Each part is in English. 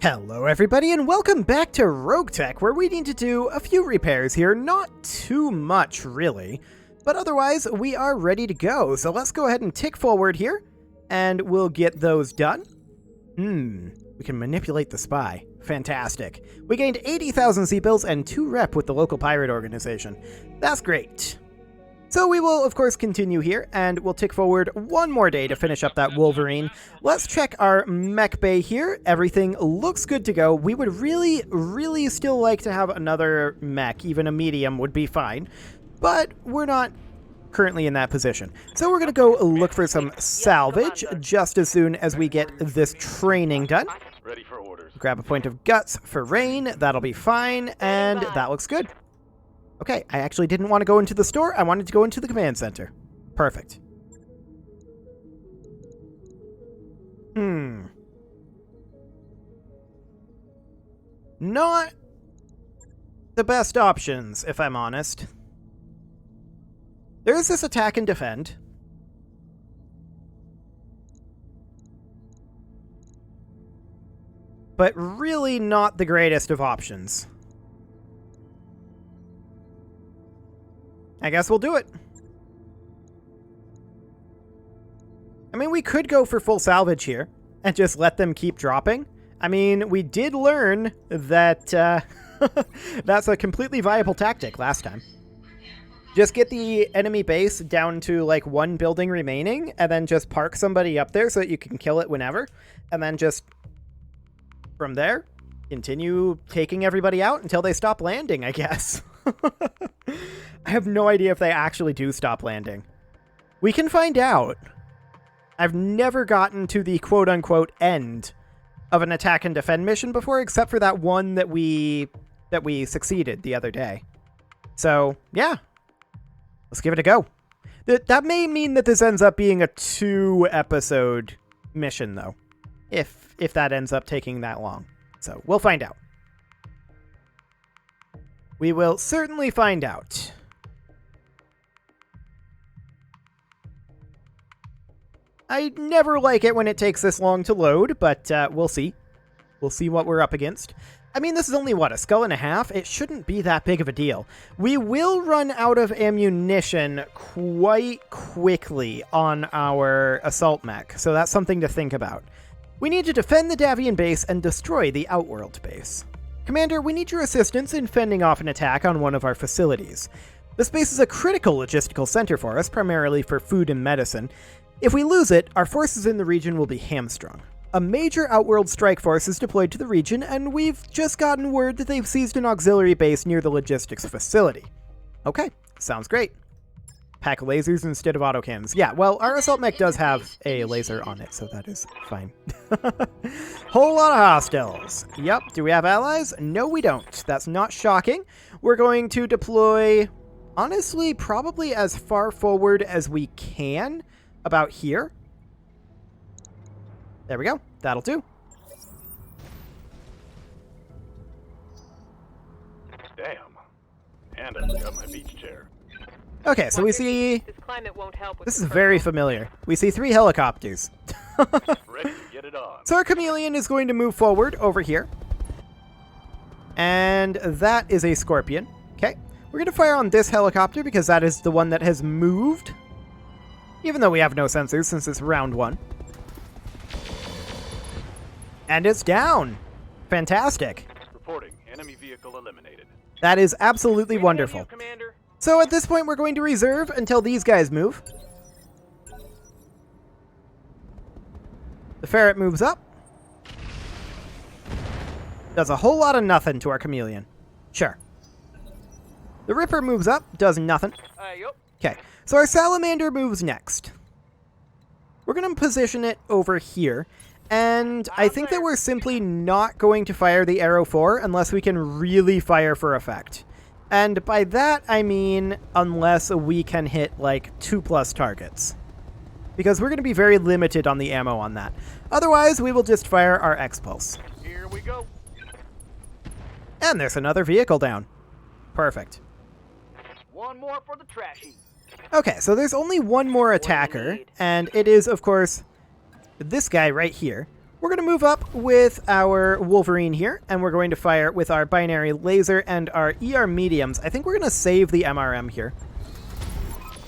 Hello everybody and welcome back to RogueTech, where we need to do a few repairs here, not too much really, but otherwise we are ready to go. So let's go ahead and tick forward here, and we'll get those done. We can manipulate the spy. Fantastic. We gained 80,000 C-bills and 2 rep with the local pirate organization. That's great. So we will, of course, continue here, and we'll tick forward one more day to finish up that Wolverine. Let's check our mech bay here. Everything looks good to go. We would really still like to have another mech. Even a medium would be fine, but we're not currently in that position. So we're going to go look for some salvage just as soon as we get this training done. Ready for orders. Grab a point of guts for rain. That'll be fine, and that looks good. Okay, I actually didn't want to go into the store. I wanted to go into the command center. Perfect. Not the best options, if I'm honest. There's this attack and defend. But really not the greatest of options. I guess we'll do it. I mean, we could go for full salvage here and just let them keep dropping. I mean, we did learn that that's a completely viable tactic last time. Just get the enemy base down to like one building remaining and then just park somebody up there so that you can kill it whenever. And then just from there, continue taking everybody out until they stop landing, I guess. I have no idea if they actually do stop landing. We can find out. I've never gotten to the quote-unquote end of an attack and defend mission before, except for that one that we succeeded the other day. So, yeah. Let's give it a go. That may mean that this ends up being a 2-episode mission, though. If that ends up taking that long. So, we'll find out. We will certainly find out. I never like it when it takes this long to load, but we'll see. We'll see what we're up against. I mean, this is only, what, a skull and a half? It shouldn't be that big of a deal. We will run out of ammunition quite quickly on our assault mech, so that's something to think about. We need to defend the Davian base and destroy the Outworld base. Commander, we need your assistance in fending off an attack on one of our facilities. This base is a critical logistical center for us, primarily for food and medicine. If we lose it, our forces in the region will be hamstrung. A major Outworld strike force is deployed to the region, and we've just gotten word that they've seized an auxiliary base near the logistics facility. Okay, sounds great. Pack lasers instead of autocannons. Yeah, well, our assault mech does have a laser on it, so that is fine. Whole lot of hostiles. Yep, do we have allies? No, we don't. That's not shocking. We're going to deploy, honestly, probably as far forward as we can. About here. There we go. That'll do. Damn. And I forgot my beach chair. Okay, so we see... This climate won't help with this is very familiar. We see 3 helicopters. Ready to get it on. So our chameleon is going to move forward over here. And that is a Scorpion. Okay. We're going to fire on this helicopter because that is the one that has moved. Even though we have no sensors since it's round 1. And it's down. Fantastic. Reporting. Enemy vehicle eliminated. That is absolutely wonderful. Commander. So at this point, we're going to reserve until these guys move. The ferret moves up. Does a whole lot of nothing to our chameleon. Sure. The Ripper moves up, does nothing. Yup. Okay, so our salamander moves next. We're going to position it over here. And I think that we're simply not going to fire the Arrow 4 unless we can really fire for effect. And by that, I mean unless we can hit, like, 2+ targets. Because we're going to be very limited on the ammo on that. Otherwise, we will just fire our X-Pulse. Here we go. And there's another vehicle down. Perfect. One more for the trashy. Okay, so there's only one more attacker, and it is, of course, this guy right here. We're going to move up with our Wolverine here, and we're going to fire with our binary laser and our ER mediums. I think we're going to save the MRM here.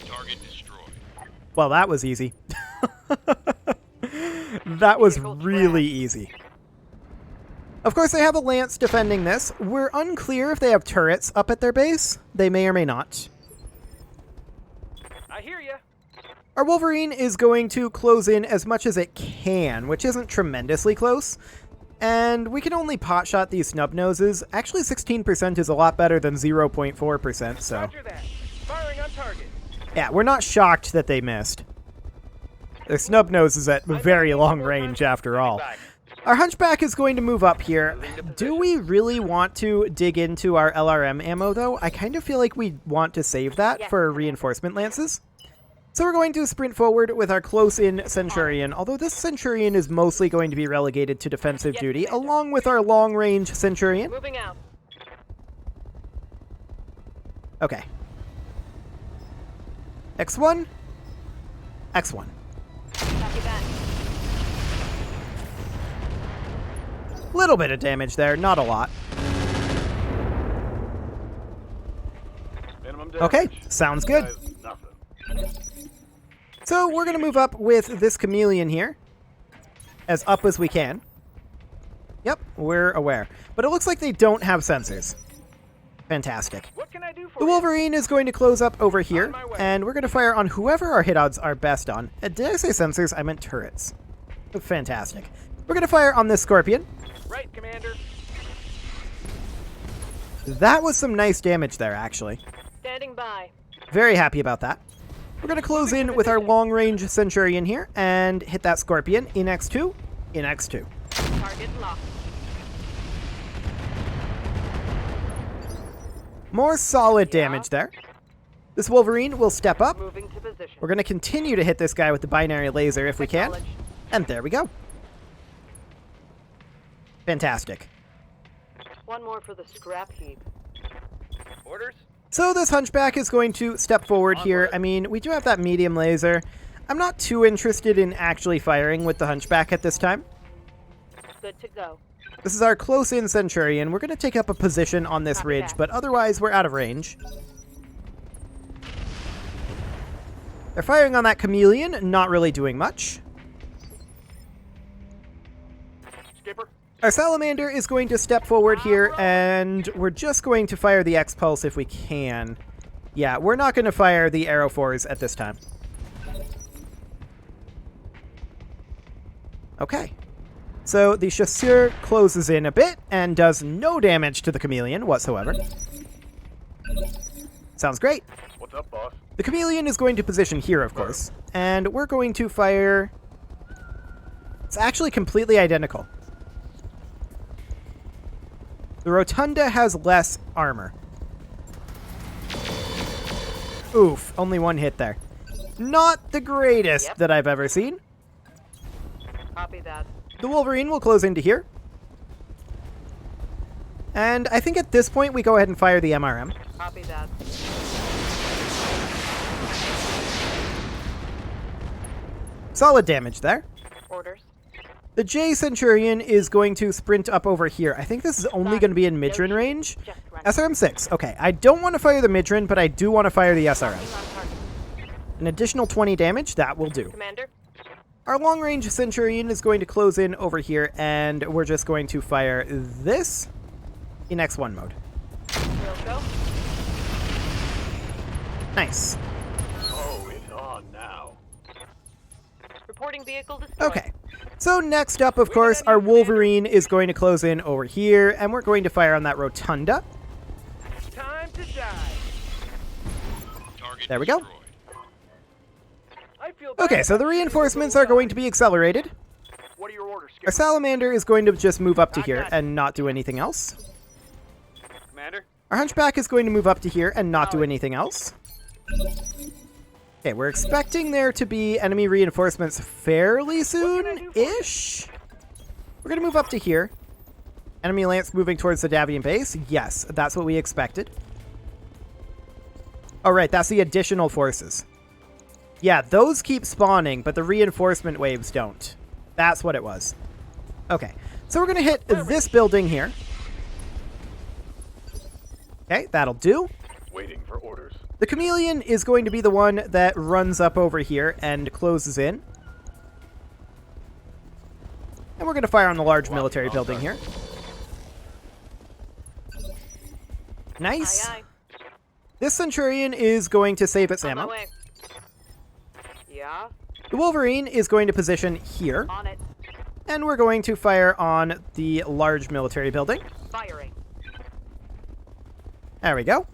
Target destroyed. Well, that was easy. That was really easy. Of course, they have a Lance defending this. We're unclear if they have turrets up at their base. They may or may not. I hear ya. Our Wolverine is going to close in as much as it can, which isn't tremendously close. And we can only potshot these snub noses. Actually, 16% is a lot better than 0.4%, so... Roger that. Firing on target. Yeah, we're not shocked that they missed. Their snub nose is at very long range after all. Our Hunchback is going to move up here. Do we really want to dig into our LRM ammo, though? I kind of feel like we want to save that for reinforcement lances. So we're going to sprint forward with our close-in Centurion, although this Centurion is mostly going to be relegated to defensive duty, along with our long-range Centurion. Moving out. Okay. X1. X1. Copy that. Little bit of damage there, not a lot. Minimum damage. Okay, sounds good. Guys, nothing. So we're going to move up with this Chameleon here, as up as we can. Yep, we're aware. But it looks like they don't have sensors. Fantastic. What can I do for The you? Wolverine is going to close up over here, and we're going to fire on whoever our hit odds are best on. Did I say sensors? I meant turrets. Fantastic. We're going to fire on this Scorpion. Right, Commander. That was some nice damage there, actually. Standing by. Very happy about that. We're going to close in with our long-range Centurion here and hit that Scorpion in X2, in X2. Target locked. More solid damage there. This Wolverine will step up. Moving to position. We're going to continue to hit this guy with the binary laser if we can. Acknowledge. And there we go. Fantastic. One more for the scrap heap. Orders? So this Hunchback is going to step forward here. I mean, we do have that medium laser. I'm not too interested in actually firing with the Hunchback at this time. Good to go. This is our close-in Centurion. We're going to take up a position on this Copy ridge, that. but otherwise we're out of range. They're firing on that Chameleon, not really doing much. Skipper? Our Salamander is going to step forward here, and we're just going to fire the X-Pulse if we can. Yeah, we're not going to fire the Arrow 4s at this time. Okay. So the Chasseur closes in a bit and does no damage to the Chameleon whatsoever. Sounds great. What's up, boss? The Chameleon is going to position here, of course, and we're going to fire... It's actually completely identical. The Rotunda has less armor. Oof, only one hit there. Not the greatest that I've ever seen. Copy that. The Wolverine will close into here. And I think at this point we go ahead and fire the MRM. Copy that. Solid damage there. Orders. The J Centurion is going to sprint up over here. I think this is only going to be in midrin range. Just running. SRM-6. Okay, I don't want to fire the midrin, but I do want to fire the SRM. On target. An additional 20 damage, that will do. Commander? Our long-range Centurion is going to close in over here, and we're just going to fire this in X1 mode. We'll go. Nice. Oh, it's on now. Reporting vehicle destroyed. Okay. So next up, of course, our Wolverine is going to close in over here, and we're going to fire on that Rotunda. Time to die. Target There we go. destroyed. I feel bad. Okay, so the reinforcements are going to be accelerated. What are your orders, Skipper? Our Salamander is going to just move up to here and not do anything else. Commander? Our Hunchback is going to move up to here and not do anything else. Okay, we're expecting there to be enemy reinforcements fairly soon-ish. We're going to move up to here. Enemy Lance moving towards the Davian base. Yes, that's what we expected. Oh, right, that's the additional forces. Yeah, those keep spawning, but the reinforcement waves don't. That's what it was. Okay, so we're going to hit this building here. Okay, that'll do. Waiting for orders. The chameleon is going to be the one that runs up over here and closes in. And we're going to fire on the large military building here. Nice. Aye, aye. This Centurion is going to save its On my ammo. way. Yeah, The Wolverine is going to position here. on it. And we're going to fire on the large military building. Firing. There we go.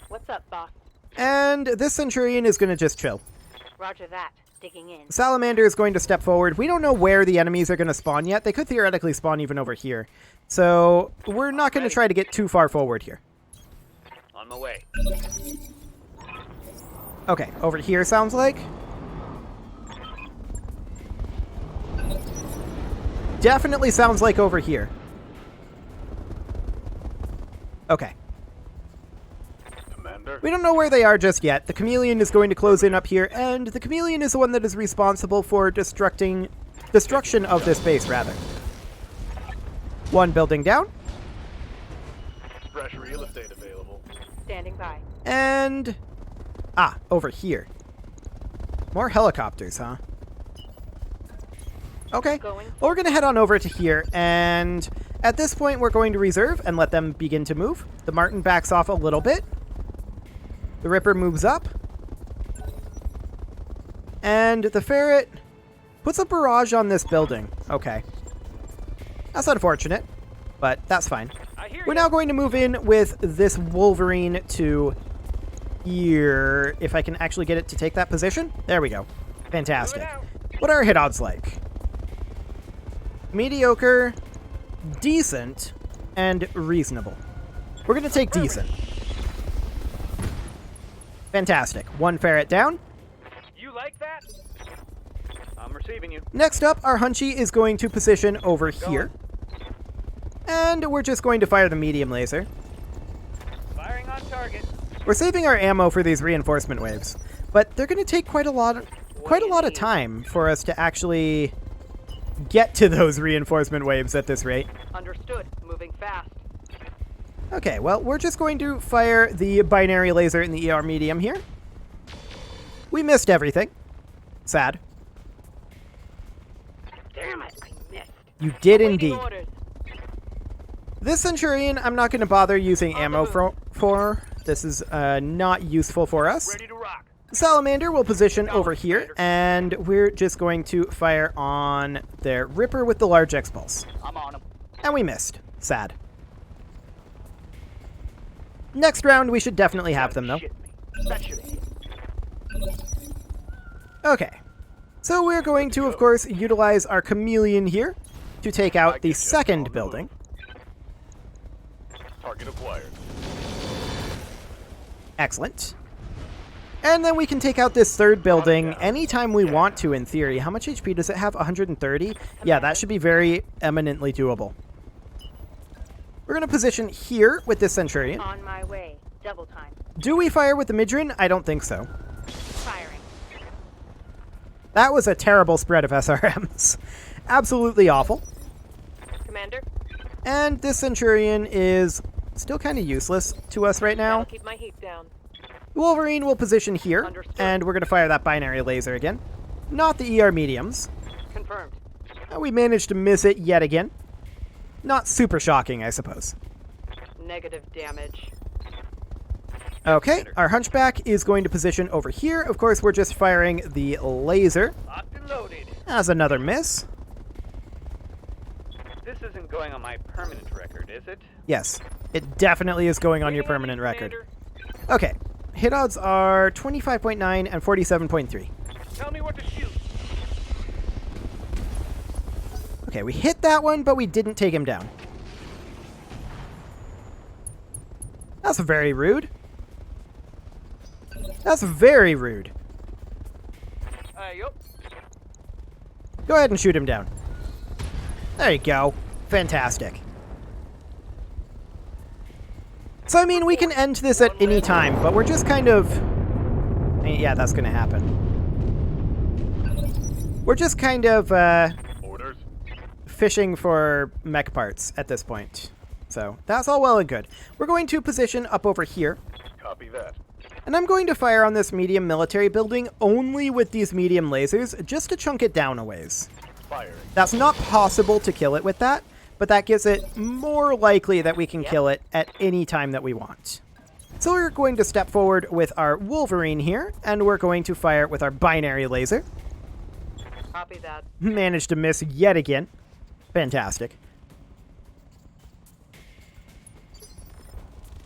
What's up, boss? And this Centurion is going to just chill. Roger that. Digging in. Salamander is going to step forward. We don't know where the enemies are going to spawn yet. They could theoretically spawn even over here. So we're not going to try to get too far forward here. On my way. Okay, over here sounds like. Definitely sounds like over here. Okay. Commander. We don't know where they are just yet. The chameleon is going to close in up here, and the chameleon is the one that is responsible for destruction of this base, rather. One building down, Fresh real estate available. Standing by. and over here. More helicopters, huh? Okay. Going. Well, we're going to head on over to here, and at this point, we're going to reserve and let them begin to move. The Martin backs off a little bit. The Ripper moves up. And the Ferret puts a barrage on this building. Okay. That's unfortunate, but that's fine. I hear We're ya. now going to move in with this Wolverine to here. If I can actually get it to take that position. There we go. Fantastic. out. What are our hit odds like? Mediocre, decent, and reasonable. We're going to take decent. Fantastic. One ferret down. You like that? I'm receiving you. Next up, our Hunchy is going to position over here. And we're just going to fire the medium laser. Firing on target. We're saving our ammo for these reinforcement waves, but they're going to take quite a lot of time for us to actually get to those reinforcement waves at this rate. Understood. Moving fast. Okay, well, we're just going to fire the binary laser in the ER medium here. We missed everything. Sad. Damn it! I missed. You did Awaiting indeed. orders. This Centurion, I'm not going to bother using On the ammo move. for. This is not useful for us. Ready to rock. Salamander will position over here, and we're just going to fire on their Ripper with the large X-Pulse. I'm on him. And we missed. Sad. Next round, we should definitely have them, though. Shit me. That should hit. Okay. So we're going to, of course, utilize our chameleon here to take out the second building. Target acquired. Excellent. And then we can take out this third building anytime we want to, in theory. How much HP does it have? 130? Yeah, that should be very eminently doable. We're going to position here with this Centurion. On my way. Double time. Do we fire with the Midrin? I don't think so. Firing. That was a terrible spread of SRMs. Absolutely awful. Commander. And this Centurion is still kind of useless to us right now. That'll keep my heat down. Wolverine will position here, Understood. and we're going to fire that binary laser again. Not the ER mediums. Confirmed. We managed to miss it yet again. Not super shocking, I suppose. Negative damage. Okay, our Hunchback is going to position over here. Of course, we're just firing the laser. Locked and loaded. As another miss. This isn't going on my permanent record, is it? Yes, it definitely is going on your permanent record. Commander, Okay, hit odds are 25.9 and 47.3. tell me what to shoot. Okay, we hit that one, but we didn't take him down. That's very rude. That's very rude. Yup. Go ahead and shoot him down. There you go. Fantastic. So, I mean, we can end this at any time, but we're just kind of... Yeah, that's going to happen. We're just kind of, Orders. fishing for mech parts at this point. So that's all well and good. We're going to position up over here. Copy that. And I'm going to fire on this medium military building only with these medium lasers, just to chunk it down a ways. Firing. That's not possible to kill it with that, but that gives it more likely that we can kill it at any time that we want. So we're going to step forward with our Wolverine here, and we're going to fire with our binary laser. Copy that. Managed to miss yet again. Fantastic.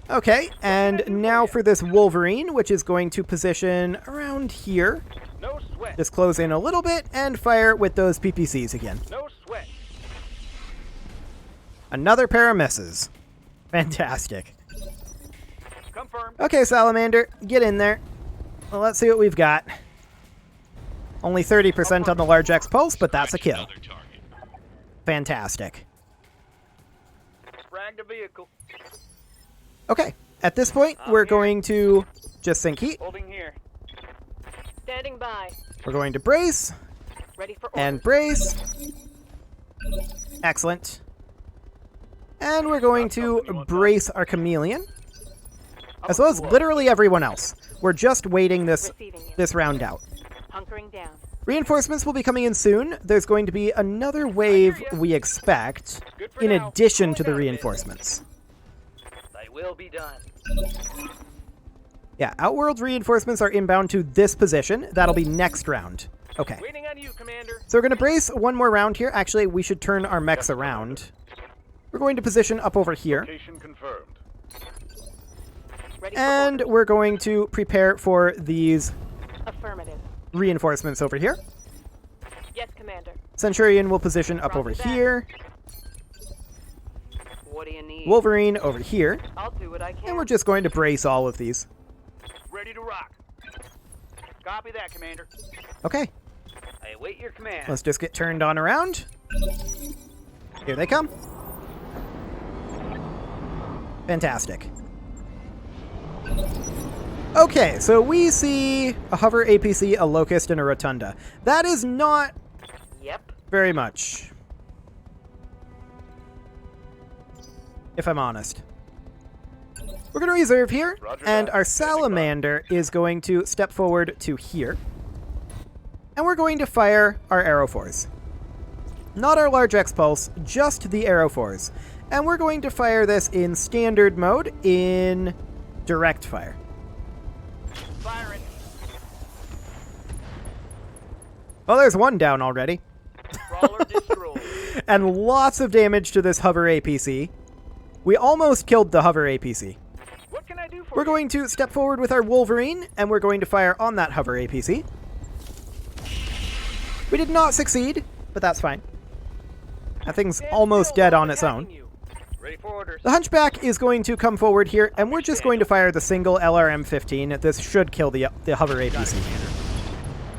Okay, and now for this Wolverine, which is going to position around here. No sweat. Just close in a little bit and fire with those PPCs again. No sweat. Another pair of misses. Fantastic. Confirmed. Okay, Salamander, get in there. Well, let's see what we've got. Only 30% on the large X pulse, but that's a kill. Fantastic. Fragged a vehicle. Okay, at this point, we're going to just sink heat. Holding here. Standing by. We're going to brace Ready for and orders. brace. Excellent. And we're going to brace our chameleon, as well as literally everyone else. We're just waiting this round out. Hunkering down. Reinforcements will be coming in soon. There's going to be another wave we expect, in addition to the reinforcements. They will be done. Yeah, Outworld reinforcements are inbound to this position. That'll be next round. Okay. Waiting on you, Commander. So we're going to brace one more round here. Actually, we should turn our mechs around. We're going to position up over here. Location confirmed. Ready for And orders. we're going to prepare for these Affirmative. reinforcements over here. Yes, Commander. Centurion will position up Roger over that. here. What do you need? Wolverine over here. I'll do what I can. And we're just going to brace all of these. Ready to rock. Copy that, Commander. Okay, I await your command. let's just get turned on around. Here they come. Fantastic. Okay, so we see a hover APC, a locust, and a rotunda. That is not Yep. very much, if I'm honest. We're going to reserve here, Roger and that. our Standing by. salamander is going to step forward to here. And we're going to fire our Arrow 4s. Not our large X pulse, just the Arrow 4s. And we're going to fire this in standard mode in direct fire. Firing. Well, there's one down already. Crawler destroyed. And lots of damage to this hover APC. We almost killed the hover APC. What can I do for We're you? going to step forward with our Wolverine, and we're going to fire on that hover APC. We did not succeed, but that's fine. That thing's Stand almost still dead while on its attacking own. you. Ready for orders. The Hunchback is going to come forward here, and we're just going to fire the single LRM-15. This should kill the hover APC.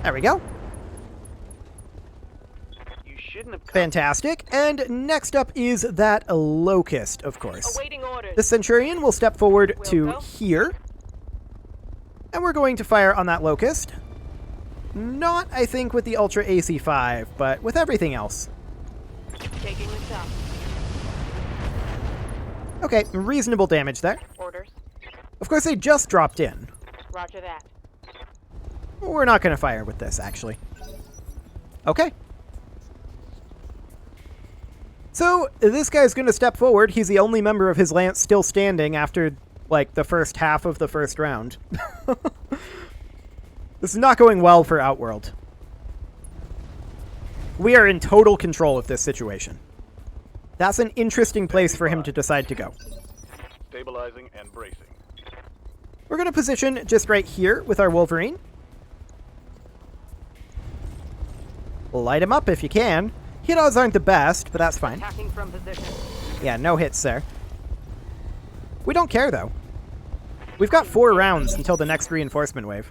There we go. You shouldn't have come. Fantastic. And next up is that Locust, of course. Awaiting orders. The Centurion will step forward Will to go. here. And we're going to fire on that Locust. Not, I think, with the Ultra AC-5, but with everything else. Taking this up. Okay, reasonable damage there. Orders. Of course, they just dropped in. Roger that. We're not going to fire with this, actually. Okay. So, this guy's going to step forward. He's the only member of his lance still standing after, like, the first half of the first round. This is not going well for Outworld. We are in total control of this situation. That's an interesting place for him to decide to go. Stabilizing and bracing. We're going to position just right here with our Wolverine. Light him up if you can. Hit odds aren't the best, but that's fine. Attacking from position. Yeah, no hits there. We don't care, though. We've got 4 rounds until the next reinforcement wave.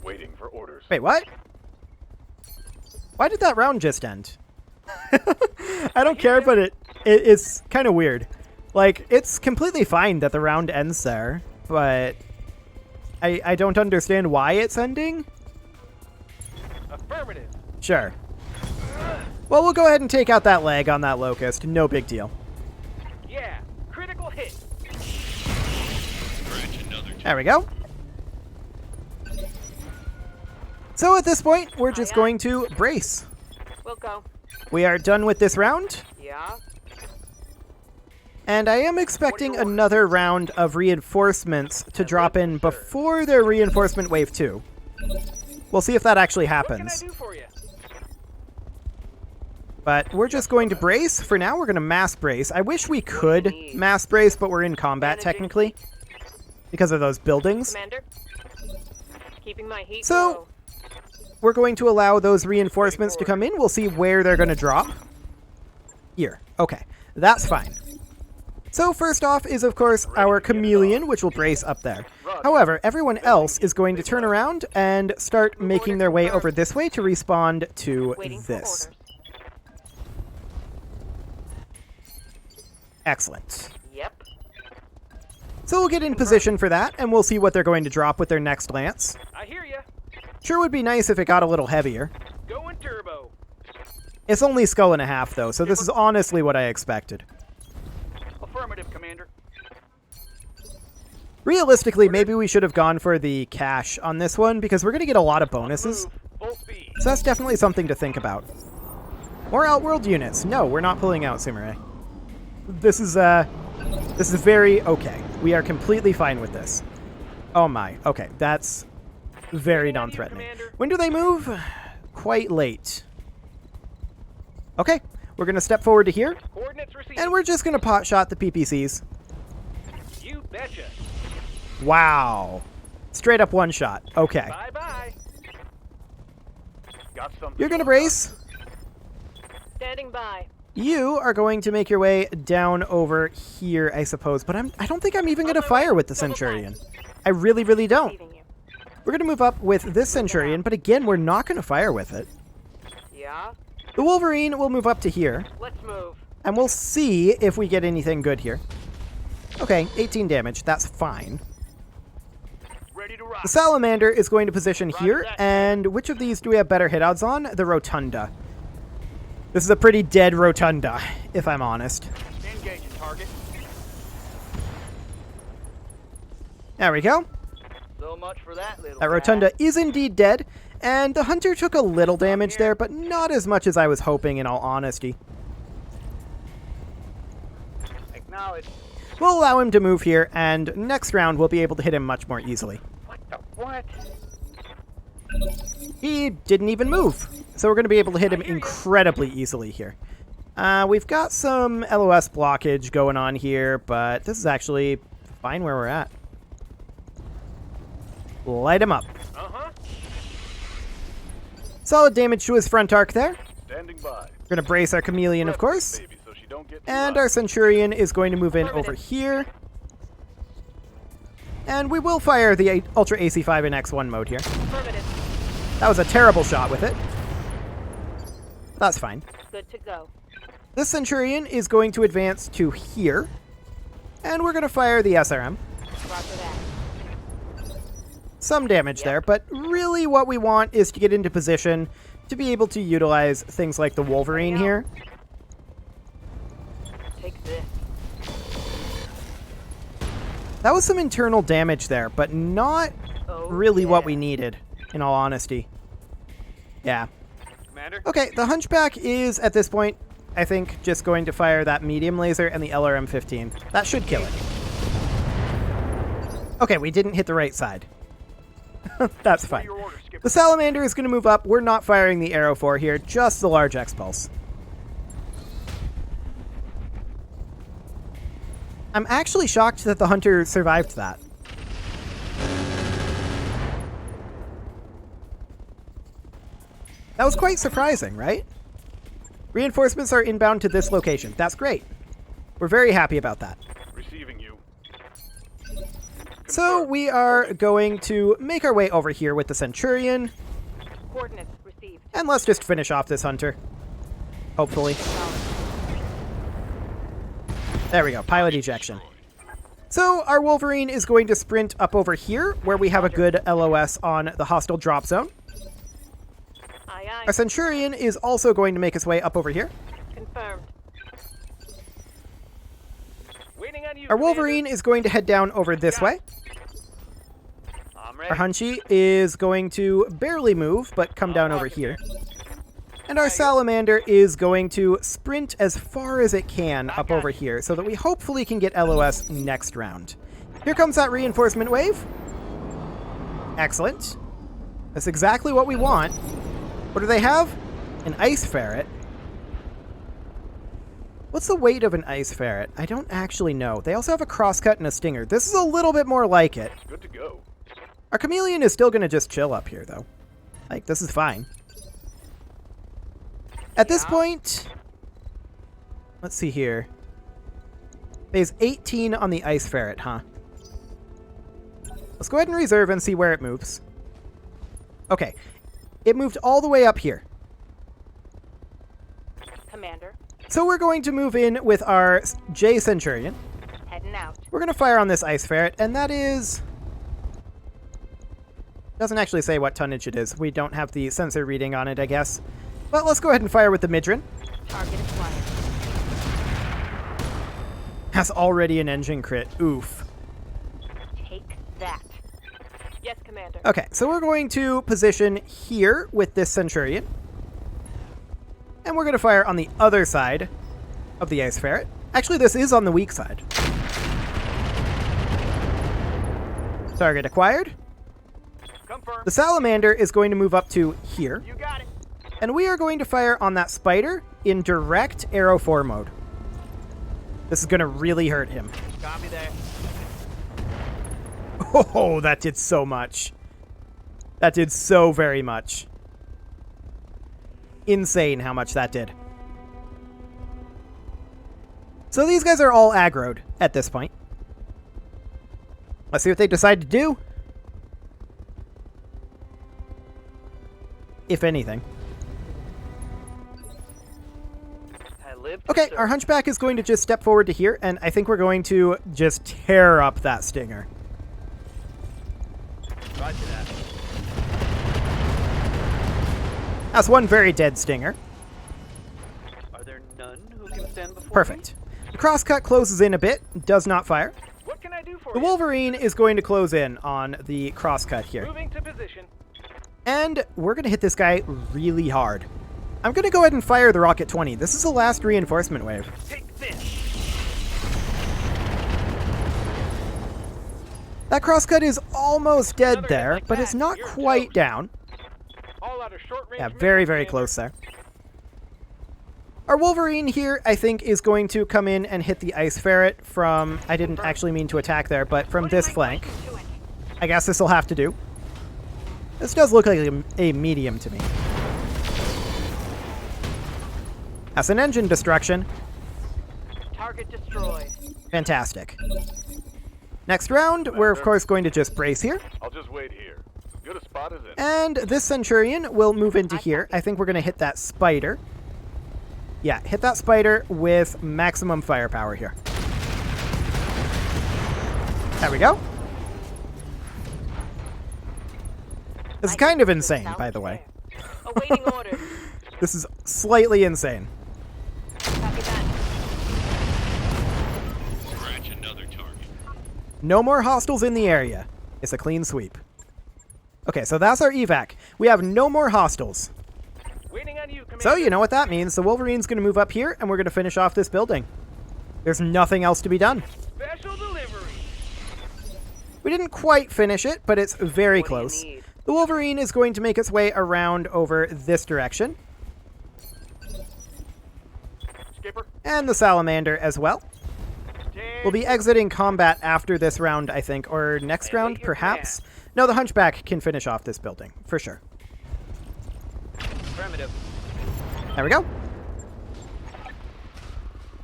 Waiting for orders. Wait, what? Why did that round just end? I don't care, but it's kind of weird. Like, it's completely fine that the round ends there, but I don't understand why it's ending. Affirmative. Sure. Well, we'll go ahead and take out that leg on that Locust. No big deal. Yeah, critical hit. There we go. So at this point, we're just going to brace. We'll go. We are done with this round, Yeah. and I am expecting another round of reinforcements to drop in before their reinforcement wave 2. We'll see if that actually What can I happens. do for you? But we're just going to brace. For now, we're going to mass brace. I wish we could mass brace, but we're in combat technically because of those buildings. Commander. Keeping my heat So, low. we're going to allow those reinforcements to come in. We'll see where they're going to drop. Here. Okay. That's fine. So first off is, of course, our chameleon, which will brace up there. However, everyone else is going to turn around and start making their way over this way to respond to Waiting for this. orders. Excellent. Yep. So we'll get in position for that, and we'll see what they're going to drop with their next lance. I hear you. Sure would be nice if it got a little heavier. Going turbo. It's only skull and a half, though, so this is honestly what I expected. Affirmative, Commander. Realistically, maybe we should have gone for the cash on this one, because we're going to get a lot of bonuses. Move. Full speed. So that's definitely something to think about. More Outworld units. No, we're not pulling out Samurai. This is very okay. We are completely fine with this. Oh my. Okay, that's very non-threatening. When do they move? Quite late. Okay, we're going to step forward to here, Coordinates received. and we're just going to pot shot the PPCs. You betcha. Wow. Straight up one shot. Okay. Bye-bye. Got something. You're going to brace. Standing by. You are going to make your way down over here, I suppose. But I don't think I'm even going to fire with the Centurion. I really, really don't. Receiving you. We're going to move up with this Centurion, but again, we're not going to fire with it. Yeah. The Wolverine will move up to here, Let's move. and we'll see if we get anything good here. Okay, 18 damage. That's fine. Ready to rock. The Salamander is going to position here, and which of these do we have better hit odds on? The Rotunda. This is a pretty dead Rotunda, if I'm honest. Engaging target. There we go. So much for that little That Rotunda is indeed dead, and the Hunter took a little damage there, but not as much as I was hoping, in all honesty. Acknowledge. We'll allow him to move here, and next round we'll be able to hit him much more easily. What the what? He didn't even move, so we're going to be able to hit him incredibly easily here. We've got some LOS blockage going on here, but this is actually fine where we're at. Light him up. Uh-huh. Solid damage to his front arc there. Standing by. We're going to brace our chameleon, of course. Baby, so she don't get too And hot. our Centurion is going to move in over here. And we will fire the Ultra AC5 in X1 mode here. Affirmative. That was a terrible shot with it. That's fine. Good to go. This Centurion is going to advance to here. And we're going to fire the SRM. Roger that. Some damage there, but really what we want is to get into position to be able to utilize things like the Wolverine here. Take this. That was some internal damage there, but not Oh, really what yeah. we needed, in all honesty. Yeah. Commander. Okay, the Hunchback is, at this point, I think, just going to fire that medium laser and the LRM-15. That should kill it. Okay, we didn't hit the right side. That's fine. Your order, Skipper. The Salamander is going to move up. We're not firing the Arrow 4 here, just the large X-Pulse. I'm actually shocked that the Hunter survived that. That was quite surprising, right? Reinforcements are inbound to this location. That's great. We're very happy about that. Receiving you. So we are going to make our way over here with the Centurion, Coordinates received. and let's just finish off this Hunter. Hopefully. There we go, pilot ejection. So our Wolverine is going to sprint up over here, where we have a good LOS on the hostile drop zone. Aye, Our Centurion is also going to make his way up over here. Confirmed. Waiting on you, Our Wolverine is going to head down over this way. I'm ready. Our Hunchy is going to barely move, but come down over here. And our Salamander is going to sprint as far as it can up over here so that we hopefully can get LOS next round. Here comes that reinforcement wave. Excellent. That's exactly what we want. What do they have? An Ice Ferret. What's the weight of an Ice Ferret? I don't actually know. They also have a crosscut and a stinger. This is a little bit more like it. Good to go. Our Chameleon is still going to just chill up here, though. Like, this is fine. At this point, let's see here. Phase 18 on the Ice Ferret, huh? Let's go ahead and reserve and see where it moves. Okay. It moved all the way up here. Commander, So we're going to move in with our J Centurion. heading out. We're going to fire on this Ice Ferret, and that is... Doesn't actually say what tonnage it is. We don't have the sensor reading on it, I guess. But let's go ahead and fire with the Midran. Target acquired. That's already an engine crit. Oof. Take that. Yes, Commander. Okay, so we're going to position here with this Centurion. And we're going to fire on the other side of the Ice Ferret. Actually, this is on the weak side. Target acquired. Confirm. The Salamander is going to move up to here. You got it. And we are going to fire on that Spider in direct Arrow 4 mode. This is going to really hurt him. Copy that. Oh, that did so much. That did so very much. Insane how much that did. So these guys are all aggroed at this point. Let's see what they decide to do. If anything. I live. Okay, our Hunchback is going to just step forward to here, and I think we're going to just tear up that Stinger. Roger that. That's one very dead Stinger. Are there none who can stand before Perfect. The crosscut closes in a bit, does not fire. me? What can I do for The you? Wolverine is going to close in on the crosscut here. Moving to position. And we're going to hit this guy really hard. I'm going to go ahead and fire the Rocket 20. This is the last reinforcement wave. Take this. That crosscut is almost dead Another hit there, like but that, it's not you're quite toast. down. All out of short range. Yeah, missiles, very, very Commander. close there. Our Wolverine here, I think, is going to come in and hit the Ice Ferret from... I didn't actually mean to attack there, but from this flank. I guess this will have to do. This does look like a medium to me. That's an engine destruction. Target destroyed. Fantastic. Next round, we're of course going to just brace here. I'll just wait here. As good a spot as any. And this Centurion will move into here. I think we're going to hit that Spider. Yeah, hit that Spider with maximum firepower here. There we go. This is kind of insane, by the way. Awaiting orders. This is slightly insane. Copy that. Scratch another target. No more hostiles in the area. It's a clean sweep. Okay, so that's our evac. We have no more hostiles. Waiting on you, Commander. So you know what that means. The Wolverine's going to move up here, and we're going to finish off this building. There's nothing else to be done. Special delivery. We didn't quite finish it, but it's very What do you close. need? The Wolverine is going to make its way around over this direction. Skipper. And the Salamander as well. We'll be exiting combat after this round, I think, or next round, perhaps. No, the Hunchback can finish off this building, for sure. Affirmative. There we go.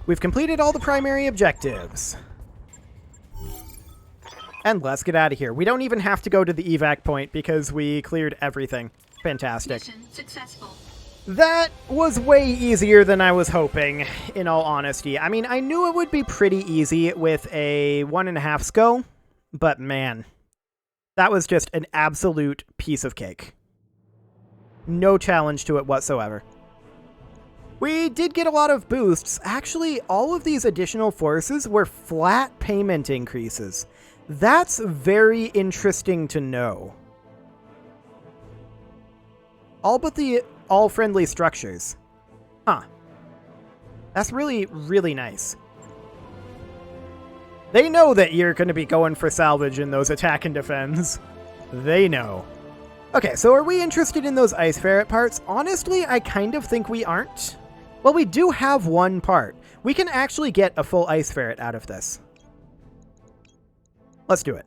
We've completed all the primary objectives. And let's get out of here. We don't even have to go to the evac point because we cleared everything. Fantastic. Mission successful. That was way easier than I was hoping, in all honesty. I mean, I knew it would be pretty easy with a 1.5 skull, but man, that was just an absolute piece of cake. No challenge to it whatsoever. We did get a lot of boosts. Actually, all of these additional forces were flat payment increases. That's very interesting to know. All but the all-friendly structures. Huh. That's really, really nice. They know that you're going to be going for salvage in those attack and defense. They know. Okay, so are we interested in those Ice Ferret parts? Honestly, I kind of think we aren't. Well, we do have one part. We can actually get a full Ice Ferret out of this. Let's do it.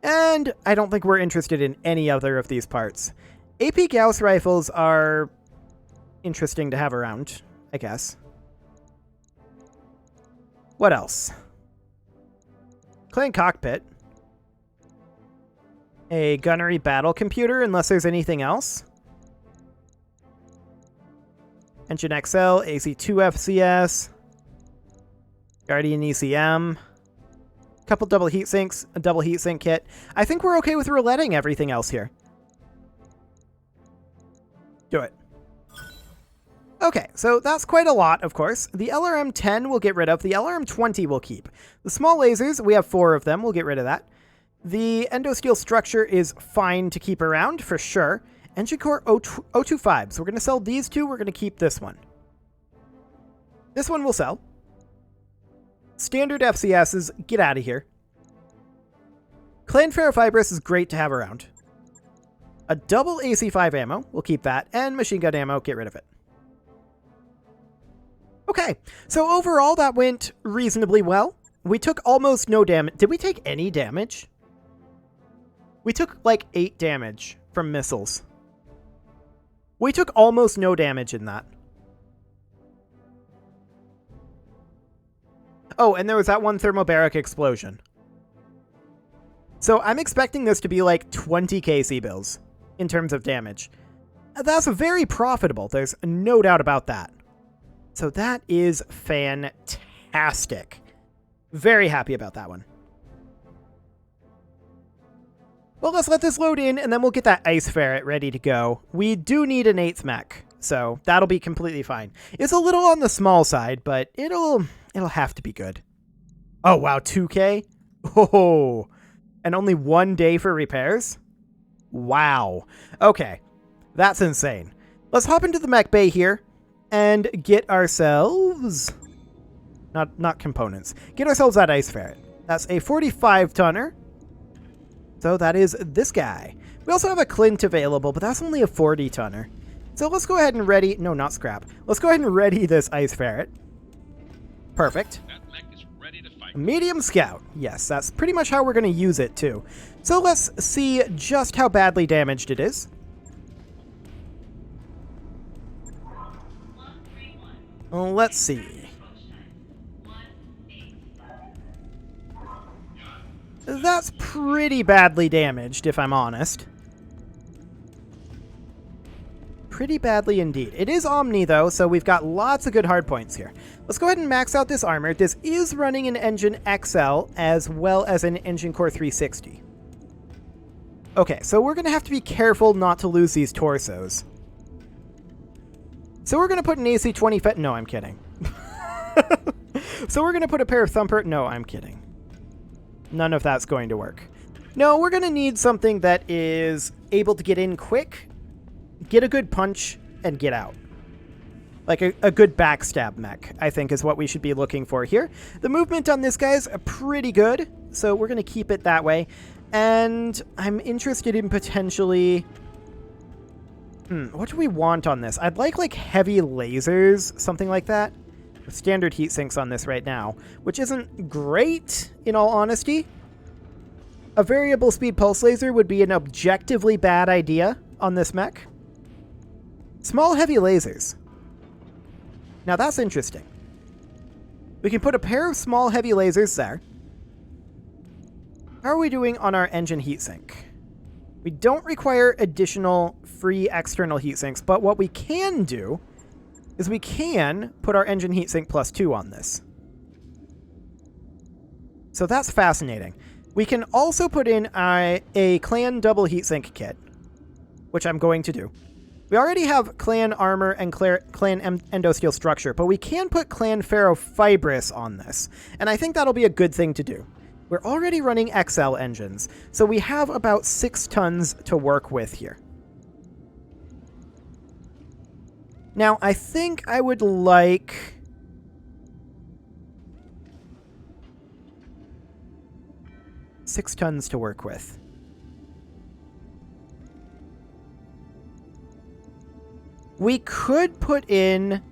And I don't think we're interested in any other of these parts. AP Gauss rifles are interesting to have around, I guess. What else? Clan Cockpit. A gunnery battle computer, unless there's anything else. Engine XL, AC2 FCS. Guardian ECM. Couple double heat sinks, a double heat sink kit. I think we're okay with rouletting everything else here. Do it. Okay, so that's quite a lot, of course. The LRM-10 we'll get rid of. The LRM-20 we'll keep. The small lasers, we have 4 of them. We'll get rid of that. The endosteel structure is fine to keep around, for sure. Engine core 025. So we're going to sell these 2. We're going to keep this one. This one we'll sell. Standard FCSs, get out of here. Clan Ferrofibrous is great to have around. A double AC5 ammo, we'll keep that. And machine gun ammo, get rid of it. Okay, so overall that went reasonably well. We took almost no damage. Did we take any damage? We took like 8 damage from missiles. We took almost no damage in that. Oh, and there was that one thermobaric explosion. So I'm expecting this to be like 20 KC bills in terms of damage. That's very profitable. There's no doubt about that. So that is fantastic. Very happy about that one. Well, let's let this load in, and then we'll get that Ice Ferret ready to go. We do need an 8th mech, so that'll be completely fine. It's a little on the small side, but it'll have to be good. Oh, wow, 2K? Oh, and only 1 day for repairs? Wow. Okay, that's insane. Let's hop into the mech bay here and get ourselves... Not components. Get ourselves that Ice Ferret. That's a 45-tonner. So that is this guy. We also have a Clint available, but that's only a 40-tonner. So let's go ahead and ready... No, not scrap. Let's go ahead and ready this Ice Ferret. Perfect. That mech is ready to fight. Medium Scout. Yes, that's pretty much how we're going to use it, too. So let's see just how badly damaged it is. Let's see. That's pretty badly damaged, if I'm honest. Pretty badly indeed. It is Omni, though, so we've got lots of good hard points here. Let's go ahead and max out this armor. This is running an Engine XL as well as an Engine Core 360. Okay, so we're going to have to be careful not to lose these torsos. So we're going to put an AC-20... No, I'm kidding. So we're going to put a pair of Thumper... No, I'm kidding. None of that's going to work. No, we're going to need something that is able to get in quick, get a good punch, and get out. Like a good backstab mech, I think, is what we should be looking for here. The movement on this guy is pretty good, so we're going to keep it that way. And I'm interested in potentially... what do we want on this? I'd like heavy lasers, something like that. Standard heat sinks on this right now, which isn't great, in all honesty. A variable speed pulse laser would be an objectively bad idea on this mech. Small heavy lasers. Now that's interesting. We can put a pair of small heavy lasers there. How are we doing on our engine heatsink? We don't require additional free external heat sinks, but what we can do is we can put our engine heatsink +2 on this. So that's fascinating. We can also put in a clan double heatsink kit, which I'm going to do. We already have clan armor and clan endosteel structure, but we can put clan ferrofibrous on this, and I think that'll be a good thing to do. We're already running XL engines, so we have about 6 tons to work with here. Now, I think I would like... $6 tons to work with. We could put in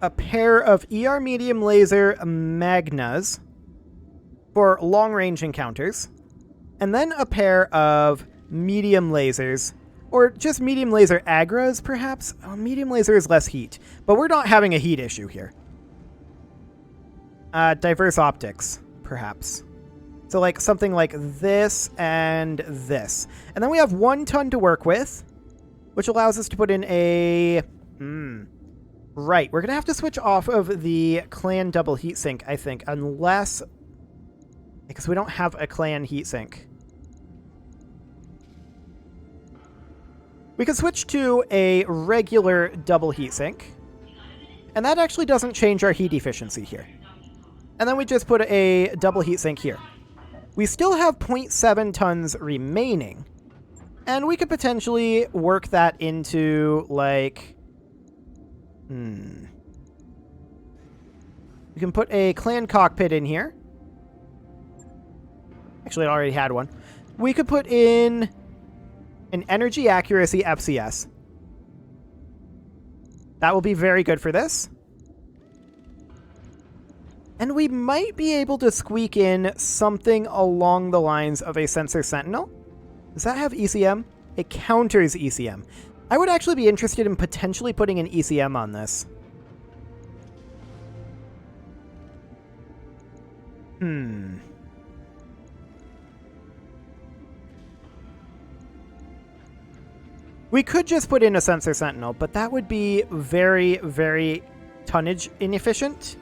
a pair of ER medium laser Magnas for long-range encounters, and then a pair of medium lasers, or just medium laser Agras, perhaps? Oh, medium laser is less heat, but we're not having a heat issue here. Diverse optics, perhaps. So like something like this and this. And then we have 1 ton to work with, which allows us to put in a... Right, we're going to have to switch off of the clan double heatsink, I think, unless... Because we don't have a clan heatsink. We can switch to a regular double heatsink, and that actually doesn't change our heat efficiency here. And then we just put a double heatsink here. We still have 0.7 tons remaining, and we could potentially work that into, like... We can put a clan cockpit in here. Actually, I already had one. We could put in an energy accuracy FCS. That will be very good for this. And we might be able to squeak in something along the lines of a sensor sentinel. Does that have ECM? It counters ECM. I would actually be interested in potentially putting an ECM on this. We could just put in a sensor sentinel, but that would be very, very tonnage inefficient.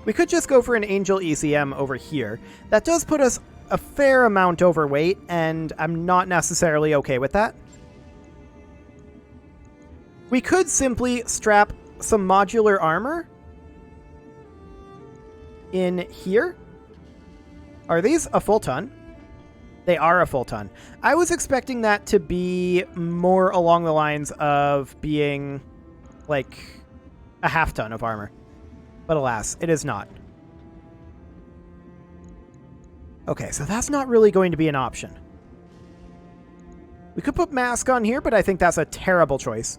We could just go for an Angel ECM over here. That does put us a fair amount overweight, and I'm not necessarily okay with that. We could simply strap some modular armor in here. Are these a full ton? They are a full ton. I was expecting that to be more along the lines of being like a half ton of armor. But alas, it is not. Okay, so that's not really going to be an option. We could put mask on here, but I think that's a terrible choice.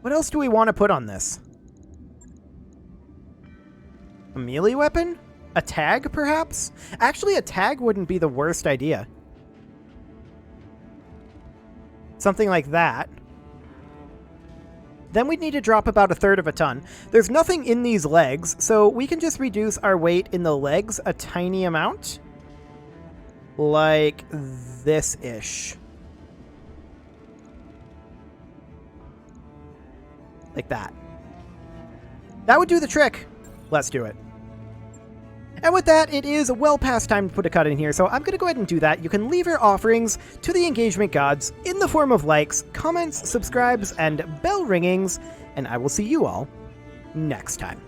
What else do we want to put on this? A melee weapon? A tag, perhaps? Actually, a tag wouldn't be the worst idea. Something like that. Then we'd need to drop about 1/3 of a ton. There's nothing in these legs, so we can just reduce our weight in the legs a tiny amount. Like this-ish. Like that. That would do the trick. Let's do it. And with that, it is well past time to put a cut in here, so I'm going to go ahead and do that. You can leave your offerings to the engagement gods in the form of likes, comments, subscribes, and bell ringings, and I will see you all next time.